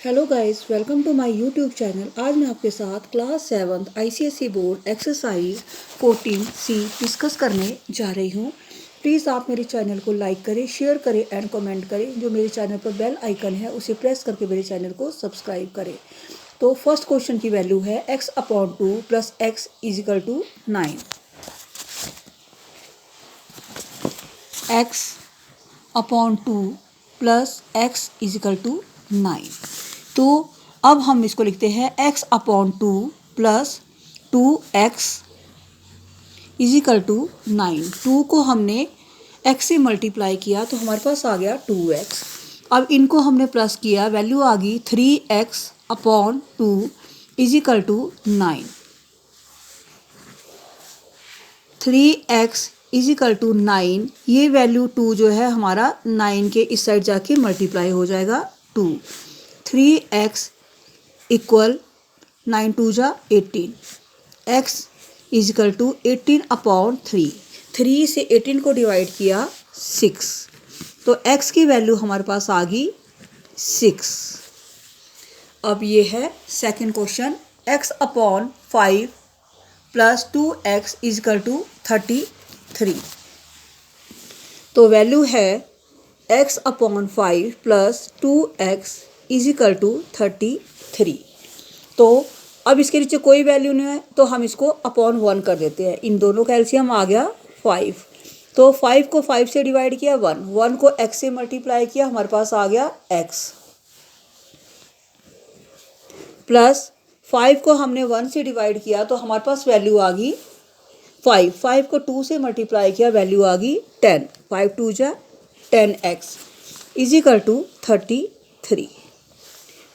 Hello guys, welcome to my YouTube channel. आज मैं आपके साथ class 7 ICSE board exercise 14C discuss करने जा रही हूँ। प्लीज़ आप मेरे चैनल को लाइक करें, शेयर करें एंड कमेंट करें। जो मेरे चैनल पर बेल आइकन है उसे प्रेस करके मेरे चैनल को सब्सक्राइब करें। तो फर्स्ट क्वेश्चन की वैल्यू है x/2 plus x equal to 9। x/2 plus x equal to 9। तो अब हम इसको लिखते हैं x/2 plus 2x equal to 9। 2 को हमने x से मल्टीप्लाई किया तो हमारे पास आ गया 2x। अब इनको हमने प्लस किया, वैल्यू आ गई 3x/2 is equal to 9। 3x is equal to 9, ये वैल्यू 2 जो है हमारा 9 के इस साइड जाके मल्टीप्लाई हो जाएगा 2। 3x इक्वल 9 2 जा 18। x equal to 18/3। 3 से 18 को डिवाइड किया 6, तो x की वैल्यू हमारे पास आ गई 6। अब ये है second question, x/5 plus 2x equal to 33। तो वैल्यू है x/5 plus 2x equal to 33। तो अब इसके नीचे कोई वैल्यू नहीं है तो हम इसको अपॉन 1 कर देते हैं। इन दोनों का एलसीएम आ गया 5। तो 5 को 5 से डिवाइड किया 1, 1 को x से मल्टीप्लाई किया, हमारे पास आ गया x। प्लस 5 को हमने 1 से डिवाइड किया तो हमारे पास वैल्यू आ गई 5। 5 को 2 से मल्टीप्लाई किया, वैल्यू आ गई 10। 5 2 जा 10x इजिकल टू 33।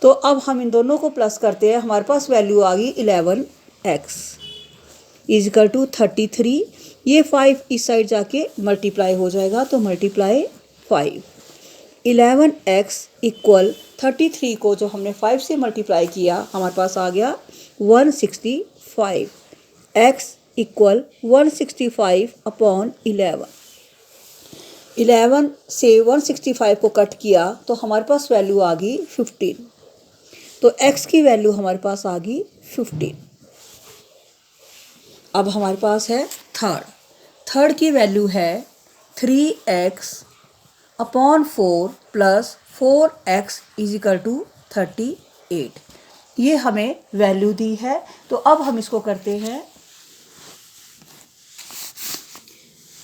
तो अब हम इन दोनों को प्लस करते हैं, हमारे पास वैल्यू आ गई 11x इजिकल टू 33। ये 5 इस साइड जाके मल्टीप्लाई हो जाएगा तो मल्टीप्लाई 5। 11x इक्वल 33 को जो हमने 5 से मल्टीप्लाई किया हमारे पास आ गया 165। x equal 165/11। 11 से 165 को कट किया तो हमारे पास वैल्यू आ गई 15। तो x की वैल्यू हमारे पास आ गई 15। अब हमारे पास है थर्ड की वैल्यू है 3x/4 plus 4x is equal to 38। ये हमें वैल्यू दी है। तो अब हम इसको करते हैं,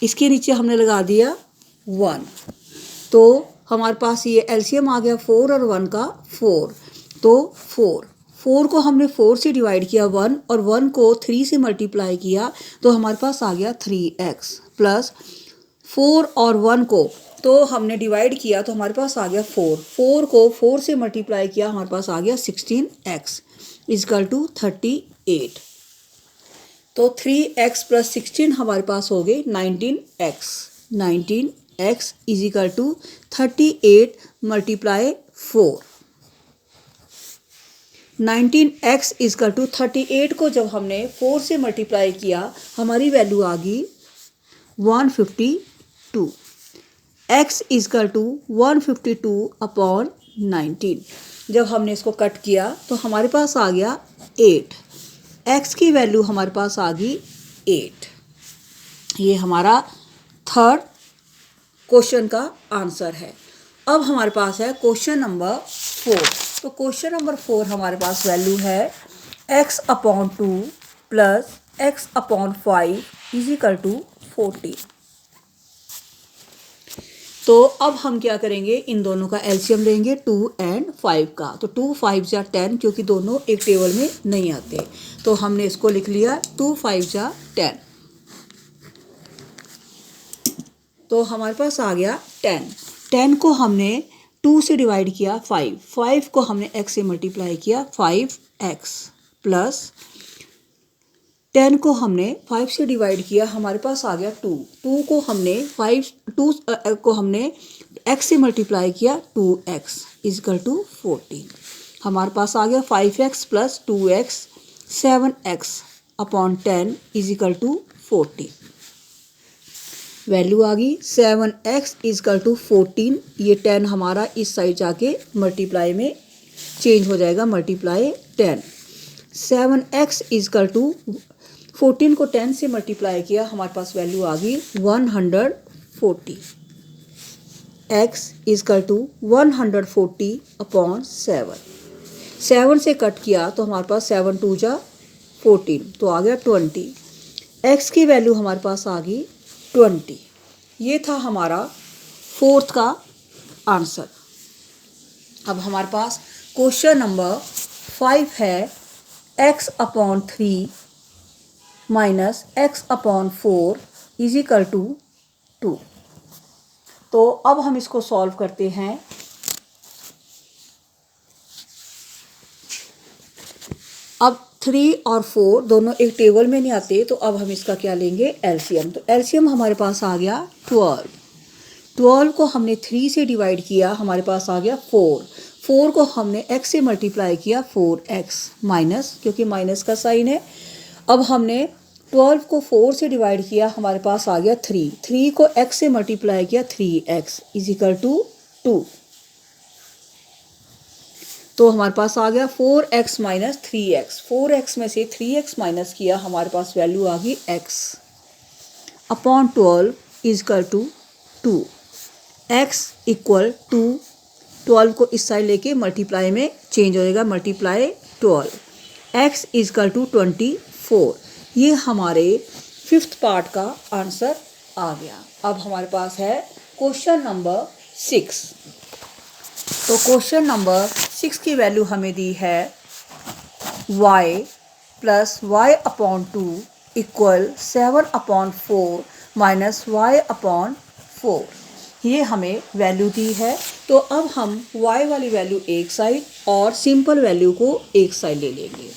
इसके नीचे हमने लगा दिया 1, तो हमारे पास ये एलसीएम आ गया 4 और 1 का 4। तो 4 को हमने 4 से डिवाइड किया 1, और 1 को 3 से मल्टीप्लाई किया तो हमारे पास आ गया 3x। प्लस 4 और 1 को तो हमने डिवाइड किया तो हमारे पास आ गया 4। 4 को 4 से मल्टीप्लाई किया, हमारे पास आ गया 16x इजकल टू 38। तो 3x प्लस 16 हमारे पास हो गए 19x। 19x equal to 38 multiply 4। 19x equal to 38 को जब हमने 4 से मल्टीप्लाई किया हमारी वैल्यू आ गई 152। x equal to 152/19। जब हमने इसको कट किया तो हमारे पास आ गया 8। x की वैल्यू हमारे पास आ गई 8। ये हमारा थर्ड क्वेश्चन का आंसर है। अब हमारे पास है क्वेश्चन नंबर 4। तो क्वेश्चन नंबर 4 हमारे पास वैल्यू है x/2 plus x/5 is equal to 14। तो अब हम क्या करेंगे, इन दोनों का एलसीएम लेंगे 2 और 5 का। तो 2 5 जा 10, क्योंकि दोनों एक टेबल में नहीं आते तो हमने इसको लिख लिया 2 5 जा 10। तो हमारे पास आ गया 10। 10 को हमने 2 से डिवाइड किया 5। 5 को हमने x से मल्टीप्लाई किया 5x। प्लस 10 को हमने 5 से डिवाइड किया, हमारे पास आ गया 2। 2 को हमने 2 को हमने x से मल्टीप्लाई किया 2x इजकल टू 14। हमारे पास आ गया 5x plus 2x 7x/10 is equal to 40। Value आ गई 7x इजकल टू 14। ये 10 हमारा इस साइड जाके मल्टीप्लाई में चेंज हो जाएगा मल्टीप्लाई 10। 7x इजकल टू 14 को 10 से मल्टीप्लाई किया, हमारे पास वैल्यू आ गई 140। x equal to 140 upon 7। 7 से कट किया तो हमारे पास 7 2 जा 14, तो आ गया 20। x की वैल्यू हमारे पास आ गई 20। ये था हमारा फोर्थ का आंसर। अब हमारे पास क्वेश्चन नंबर 5 है x upon 3 minus x upon 4 is equal to 2। तो अब हम इसको सॉल्व करते हैं। अब 3 और 4 दोनों एक टेबल में नहीं आते, तो अब हम इसका क्या लेंगे, एलसीएम। तो एलसीएम हमारे पास आ गया 12। 12 को हमने 3 से डिवाइड किया, हमारे पास आ गया 4। 4 को हमने x से मल्टीप्लाई किया 4x माइनस, क्योंकि माइनस का साइन है। अब हमने 12 को 4 से डिवाइड किया, हमारे पास आ गया 3। 3 को x से मल्टीप्लाई किया 3x इज इक्वल टू 2। तो हमारे पास आ गया 4x माइनस 3x। 4x में से 3x माइनस किया, हमारे पास वैल्यू आ गई x upon 12 is equal to 2। x equal to 12 को इस साइड लेके मल्टीप्लाई में चेंज हो जाएगा, multiply 12। x is equal to 24। ये हमारे 5th पार्ट का आंसर आ गया। अब हमारे पास है क्वेश्चन नंबर 6। तो क्वेश्चन नंबर 6 की वैल्यू हमें दी है y plus y upon 2 equal 7 upon 4 minus y upon 4। ये हमें वैल्यू दी है। तो अब हम y वाली वैल्यू एक साइड और सिंपल वैल्यू को एक साइड ले लेंगे।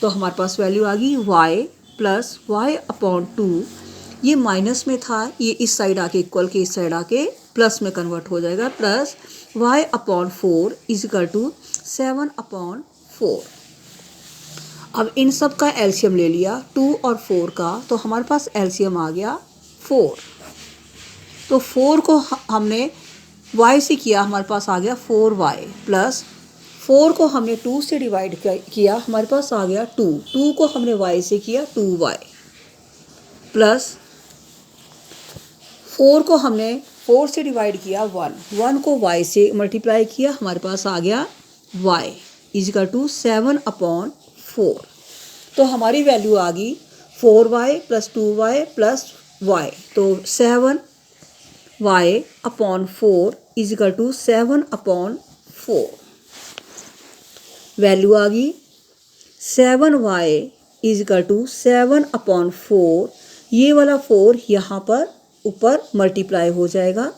तो हमारे पास वैल्यू आ गई y प्लस वाई अपॉन 2। ये माइनस में था, ये इस साइड आके इक्वल के इस साइड आके प्लस में कन्वर्ट हो जाएगा, plus y upon 4 is equal to 7 upon 4। अब इन सब का एलसीएम ले लिया 2 और 4 का, तो हमारे पास एलसीएम आ गया 4। तो 4 को हमने y से किया, हमारे पास आ गया 4y प्लस 4 को हमने 2 से डिवाइड किया, हमारे पास आ गया 2। 2 को हमने y से किया 2y प्लस 4 को हमने 4 से डिवाइड किया 1। 1 को y से मल्टीप्लाई किया, हमारे पास आ गया y is equal to 7 upon 4। तो हमारी वैल्यू आ गई 4y plus 2y plus y, तो 7y upon 4 is equal to 7 upon 4। Value आ गई 7y is equal to 7 upon 4। ये वाला 4 यहाँ पर ऊपर मल्टीप्लाई हो जाएगा,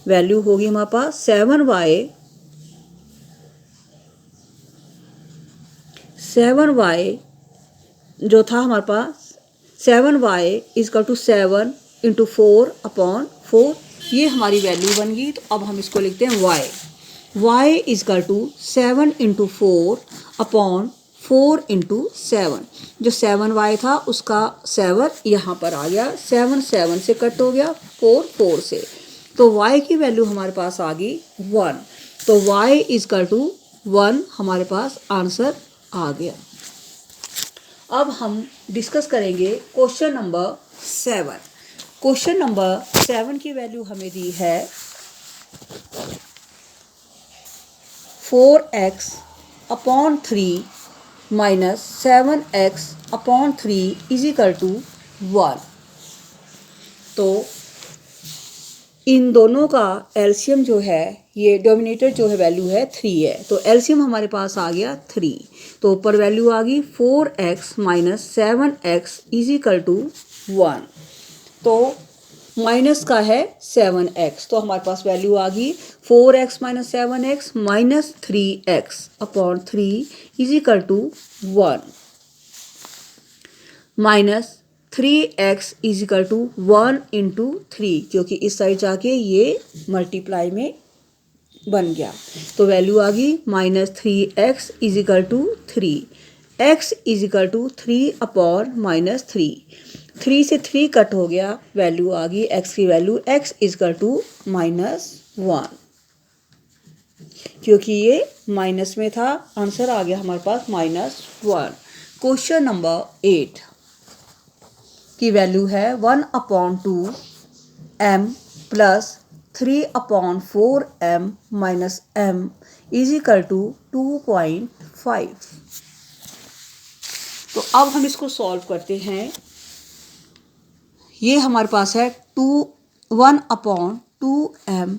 वैल्यू होगी हमारे पास 7y जो था हमारे पास 7y equal to 7 into 4 upon 4। ये हमारी वैल्यू बन गई। तो अब हम इसको लिखते हैं y equal to 7 into 4 upon 4 into 7। जो 7y था उसका 7 यहाँ पर आ गया, 7 7 से कट हो गया, 4 4 से, तो y की वैल्यू हमारे पास आ गई 1। तो y इजकल टू 1 हमारे पास आंसर आ गया। अब हम डिस्कस करेंगे क्वेश्चन नंबर 7। क्वेश्चन नंबर 7 की वैल्यू हमें दी है 4x upon 3 minus 7x upon 3 is equal to 1। तो इन दोनों का एलसीएम जो है, ये डोमिनेटर जो है वैल्यू है 3 है, तो एलसीएम हमारे पास आ गया 3। तो ऊपर वैल्यू आ गई 4x minus 7x is equal to 1। तो माइनस का है 7x, तो हमारे पास वैल्यू आ गई 4x minus 7x minus 3x upon 3 is equal to 1 minus 3x is equal to 1 into 3, क्योंकि इस साइड जाके ये मल्टीप्लाई में बन गया। तो वैल्यू आ गई minus 3x is equal to 3। x is equal to 3 upon minus 3। 3 से 3 कट हो गया, वैल्यू आ गई x की value x is equal to minus 1। क्योंकि ये माइनस में था, आंसर आ गया हमारे पास -1। क्वेश्चन नंबर 8 की वैल्यू है 1/2 m plus 3/4 m minus m is equal to 2.5। तो अब हम इसको सॉल्व करते हैं। ये हमारे पास है 1/2m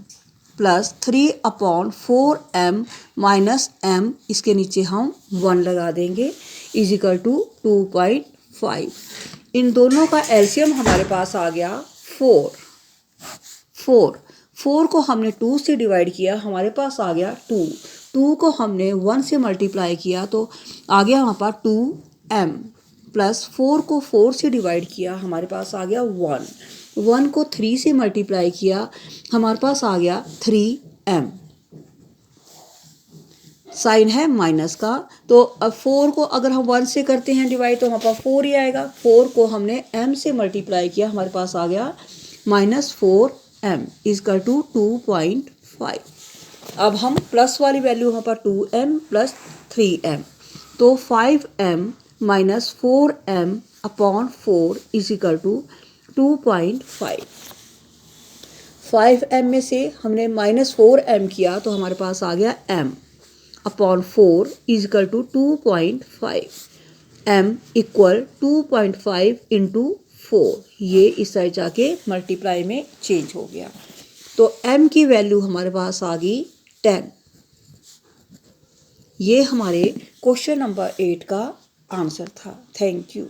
plus 3/4 m minus m, इसके नीचे हम 1 लगा देंगे, इज इक्वल टू 2.5। इन दोनों का एलसीएम हमारे पास आ गया 4 को हमने 2 से डिवाइड किया, हमारे पास आ गया 2 को हमने 1 से मल्टीप्लाई किया तो आ गया हमारे पास 2m प्लस 4 को 4 से डिवाइड किया, हमारे पास आ गया 1 को 3 से मल्टीप्लाई किया, हमारे पास आ गया 3m। साइन है माइनस का, तो अब 4 को अगर हम 1 से करते हैं डिवाइड तो हमारे पास 4 ही आएगा। 4 को हमने m से मल्टीप्लाई किया, हमारे पास आ गया -4m इजकल टू 2.5। अब हम प्लस वाली वैल्यू हमारे पास 2m प्लस 3m, तो 5m minus 4m upon 4 is equal to 2.5। 5m में से हमने -4m किया तो हमारे पास आ गया m upon 4 is equal to 2.5। m equal 2.5 into 4, ये इस साइड जाके मल्टीप्लाई में चेंज हो गया, तो m की वैल्यू हमारे पास आ गई 10। ये हमारे क्वेश्चन नंबर 8 का आंसर था। Thank you.